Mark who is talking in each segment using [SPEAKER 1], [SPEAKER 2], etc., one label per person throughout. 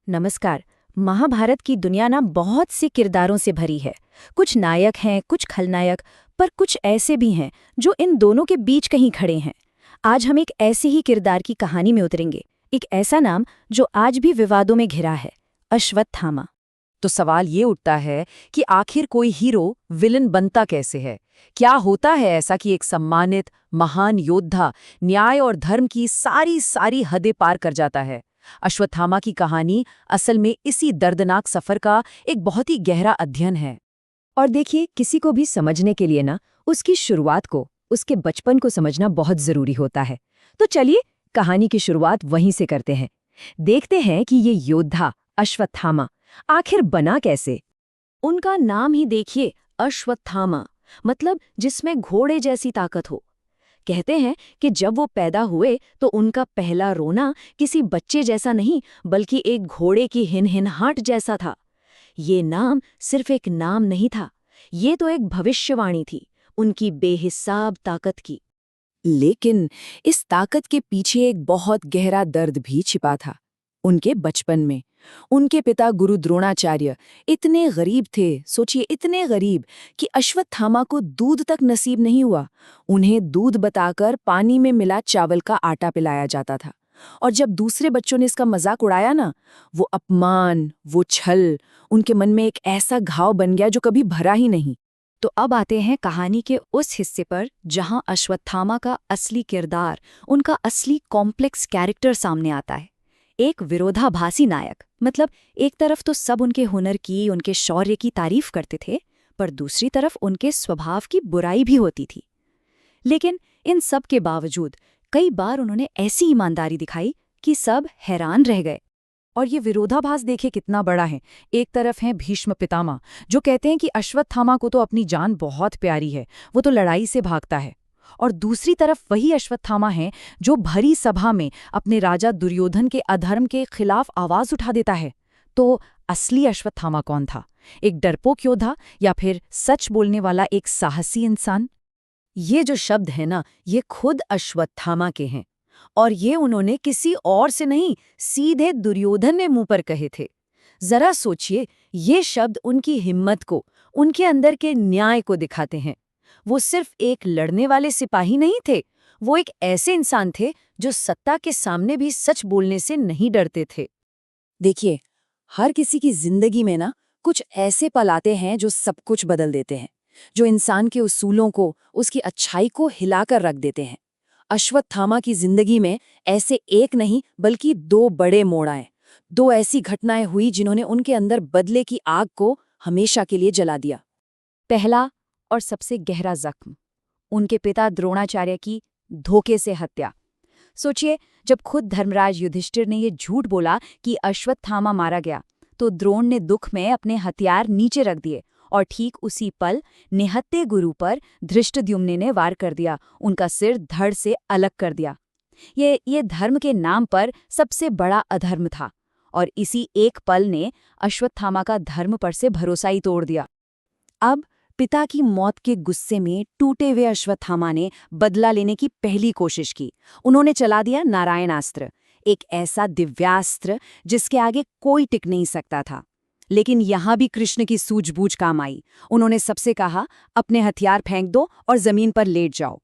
[SPEAKER 1] नमस्कार। महाभारत की दुनिया ना बहुत से किरदारों से भरी है। कुछ नायक हैं, कुछ खलनायक, पर कुछ ऐसे भी हैं जो इन दोनों के बीच कहीं खड़े हैं। आज हम एक ऐसे ही किरदार की कहानी में उतरेंगे। एक ऐसा नाम जो आज भी विवादों में घिरा है, अश्वत्थामा।
[SPEAKER 2] तो सवाल ये उठता है कि आखिर कोई हीरो विलन बनता कैसे है। क्या होता है ऐसा कि एक सम्मानित महान योद्धा न्याय और धर्म की सारी सारी हदें पार कर जाता है। अश्वत्थामा की कहानी असल में इसी दर्दनाक सफर का एक बहुत ही गहरा अध्ययन है।
[SPEAKER 1] और देखिए, किसी को भी समझने के लिए ना उसकी शुरुआत को, उसके बचपन को समझना बहुत जरूरी होता है। तो चलिए कहानी की शुरुआत वहीं से करते हैं। देखते हैं कि ये योद्धा अश्वत्थामा आखिर बना कैसे। उनका नाम ही देखिए, अश्वत्थामा, मतलब जिसमें घोड़े जैसी ताकत हो। कहते हैं कि जब वो पैदा हुए तो उनका पहला रोना किसी बच्चे जैसा नहीं, बल्कि एक घोड़े की हिनहिनाहट जैसा था। ये नाम सिर्फ एक नाम नहीं था, ये तो एक भविष्यवाणी थी, उनकी बेहिसाब ताकत की।
[SPEAKER 2] लेकिन इस ताकत के पीछे एक बहुत गहरा दर्द भी छिपा था। उनके बचपन में उनके पिता गुरु द्रोणाचार्य इतने गरीब थे, सोचिए इतने गरीब, कि अश्वत्थामा को दूध तक नसीब नहीं हुआ। उन्हें दूध बताकर पानी में मिला चावल का आटा पिलाया जाता था। और जब दूसरे बच्चों ने इसका मजाक उड़ाया ना, वो अपमान, वो छल उनके मन में एक ऐसा घाव बन गया जो कभी भरा ही नहीं।
[SPEAKER 1] तो अब आते हैं कहानी के उस हिस्से पर जहां अश्वत्थामा का असली किरदार, उनका असली कॉम्प्लेक्स कैरेक्टर सामने आता है। एक विरोधाभासी नायक, मतलब एक तरफ तो सब उनके हुनर की, उनके शौर्य की तारीफ करते थे, पर दूसरी तरफ उनके स्वभाव की बुराई भी होती थी। लेकिन इन सब के बावजूद कई बार उन्होंने ऐसी ईमानदारी दिखाई कि सब हैरान रह गए।
[SPEAKER 2] और ये विरोधाभास देखे कितना बड़ा है। एक तरफ हैं भीष्म पितामह, जो कहते हैं कि अश्वत्थामा को तो अपनी जान बहुत प्यारी है, वो तो लड़ाई से भागता है। और दूसरी तरफ वही अश्वत्थामा हैं जो भरी सभा में अपने राजा दुर्योधन के अधर्म के खिलाफ आवाज उठा देता है। तो असली अश्वत्थामा कौन था? एक डरपोक योद्धा या फिर सच बोलने वाला एक साहसी इंसान?
[SPEAKER 1] ये जो शब्द है ना, ये खुद अश्वत्थामा के हैं। और ये उन्होंने किसी और से नहीं, सीधे दुर्योधन ने मुंह पर कहे थे। जरा सोचिए, ये शब्द उनकी हिम्मत को, उनके अंदर के न्याय को दिखाते हैं। वो सिर्फ एक लड़ने वाले सिपाही नहीं थे, वो एक ऐसे इंसान थे जो सत्ता के सामने भी सच बोलने से नहीं डरते थे।
[SPEAKER 2] देखिए, हर किसी की जिंदगी में ना कुछ ऐसे पल आते हैं जो सब कुछ बदल देते हैं, जो इंसान के उसूलों को, उसकी अच्छाई को हिलाकर रख देते हैं। अश्वत्थामा की जिंदगी में ऐसे एक नहीं बल्कि दो बड़े मोड़ आए। दो ऐसी घटनाएं हुई जिन्होंने उनके अंदर बदले की आग को हमेशा के लिए जला दिया।
[SPEAKER 1] पहला और सबसे गहरा जख्म, उनके पिता द्रोणाचार्य की धोखे से हत्या। सोचिए, जब खुद धर्मराज युधिष्ठिर ने ये झूठ बोला कि अश्वत्थामा मारा गया, तो द्रोण ने दुख में अपने हथियार नीचे रख दिए और ठीक उसी पल निहत्थे गुरु पर धृष्टद्युम्न ने वार कर दिया, उनका सिर धड़ से अलग कर दिया। ये धर्म के नाम पर सबसे बड़ा अधर्म था, और इसी एक पल ने अश्वत्थामा का धर्म पर से भरोसा ही तोड़ दिया। अब पिता की मौत के गुस्से में टूटे हुए अश्वत्थामा ने बदला लेने की पहली कोशिश की। उन्होंने चला दिया नारायणास्त्र, एक ऐसा दिव्यास्त्र जिसके आगे कोई टिक नहीं सकता था। लेकिन यहां भी कृष्ण की सूझबूझ काम आई। उन्होंने सबसे कहा, अपने हथियार फेंक दो और जमीन पर लेट जाओ।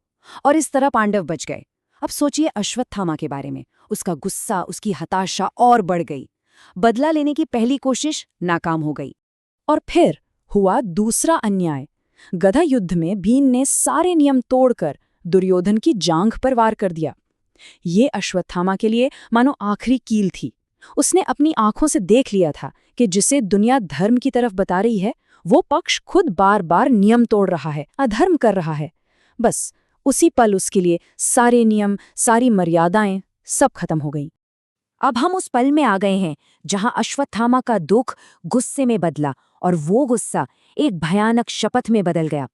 [SPEAKER 1] और इस तरह पांडव बच गए। अब सोचिए अश्वत्थामा के बारे में, उसका गुस्सा, उसकी हताशा और बढ़ गई। बदला लेने की पहली कोशिश नाकाम हो गई।
[SPEAKER 2] और फिर हुआ दूसरा अन्याय। गदा युद्ध में भीम ने सारे नियम तोड़कर दुर्योधन की जांघ पर वार कर दिया। ये अश्वत्थामा के लिए मानो आखिरी कील थी। उसने अपनी आंखों से देख लिया था कि जिसे दुनिया धर्म की तरफ बता रही है, वो पक्ष खुद बार बार नियम तोड़ रहा है, अधर्म कर रहा है। बस उसी पल उसके लिए सारे नियम, सारी मर्यादाएं सब खत्म हो गईं।
[SPEAKER 1] अब हम उस पल में आ गए हैं जहां अश्वत्थामा का दुख गुस्से में बदला, और वो गुस्सा एक भयानक शपथ में बदल गया।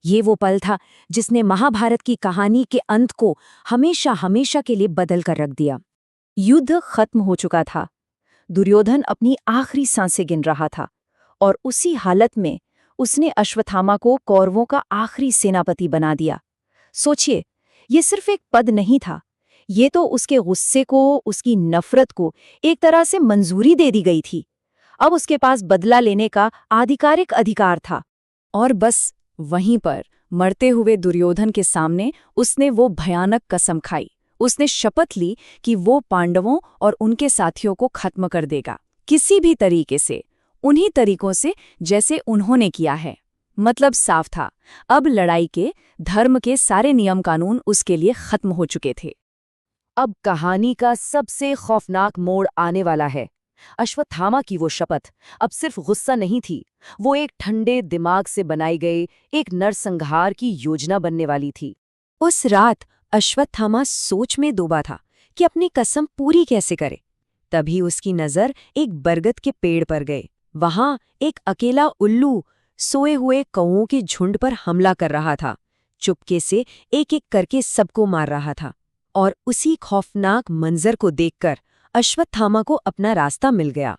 [SPEAKER 1] ये वो पल था जिसने महाभारत की कहानी के अंत को हमेशा हमेशा के लिए बदल कर रख दिया। युद्ध खत्म हो चुका था, दुर्योधन अपनी आखिरी सांसें गिन रहा था, और उसी हालत में उसने अश्वत्थामा को कौरवों का आखिरी सेनापति बना दिया। सोचिए, ये सिर्फ एक पद नहीं था, ये तो उसके गुस्से को, उसकी नफरत को एक तरह से मंजूरी दे दी गई थी। अब उसके पास बदला लेने का आधिकारिक अधिकार था। और बस वहीं पर मरते हुए दुर्योधन के सामने उसने वो भयानक कसम खाई। उसने शपथ ली कि वो पांडवों और उनके साथियों को खत्म कर देगा, किसी भी तरीके से, उन्हीं तरीकों से जैसे उन्होंने किया है। मतलब साफ था, अब लड़ाई के, धर्म के सारे नियम कानून उसके लिए खत्म हो चुके थे। अब कहानी का सबसे खौफनाक मोड़ आने वाला है। अश्वत्थामा की वो शपथ अब सिर्फ गुस्सा नहीं थी, वो एक ठंडे दिमाग से बनाई गई एक नरसंहार की योजना बनने वाली थी। उस रात अश्वत्थामा सोच में डूबा था कि अपनी कसम पूरी कैसे करे। तभी उसकी नजर एक बरगद के पेड़ पर गए। वहां एक अकेला उल्लू सोए हुए कौओं के झुंड पर हमला कर रहा था, चुपके से एक एक करके सबको मार रहा था। और उसी खौफनाक मंजर को देखकर अश्वत्थामा को अपना रास्ता मिल गया।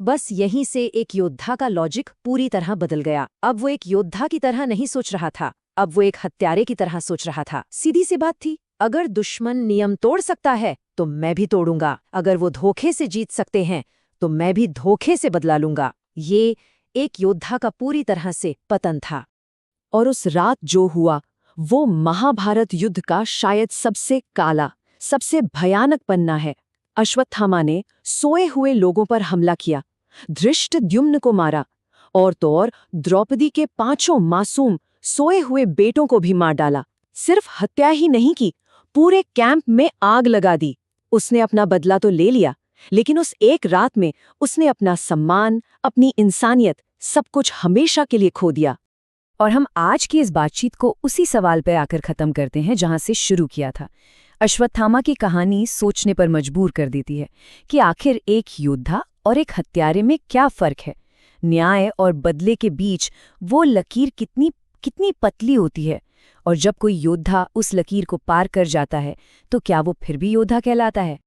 [SPEAKER 1] बस यहीं से एक योद्धा का लॉजिक पूरी तरह बदल गया। अब वो एक योद्धा की तरह नहीं सोच रहा था, अब वो एक हत्यारे की तरह सोच रहा था। सीधी सी बात थी, अगर दुश्मन नियम तोड़ सकता है तो मैं भी तोड़ूंगा। अगर वो धोखे से जीत सकते हैं तो मैं भी धोखे से बदला लूंगा। ये एक योद्धा का पूरी तरह से पतन था। और उस रात जो हुआ वो महाभारत युद्ध का शायद सबसे काला, सबसे भयानक पन्ना है। अश्वत्थामा ने सोए हुए लोगों पर हमला किया, धृष्टद्युम्न को मारा, और तो और द्रौपदी के 5 मासूम सोए हुए बेटों को भी मार डाला। सिर्फ हत्या ही नहीं की, पूरे कैंप में आग लगा दी। उसने अपना बदला तो ले लिया, लेकिन उस एक रात में उसने अपना सम्मान, अपनी इंसानियत, सब कुछ हमेशा के लिए खो दिया। और हम आज की इस बातचीत को उसी सवाल पर आकर खत्म करते हैं जहां से शुरू किया था। अश्वत्थामा की कहानी सोचने पर मजबूर कर देती है कि आखिर एक योद्धा और एक हत्यारे में क्या फर्क है। न्याय और बदले के बीच वो लकीर कितनी पतली होती है, और जब कोई योद्धा उस लकीर को पार कर जाता है तो क्या वो फिर भी योद्धा कहलाता है?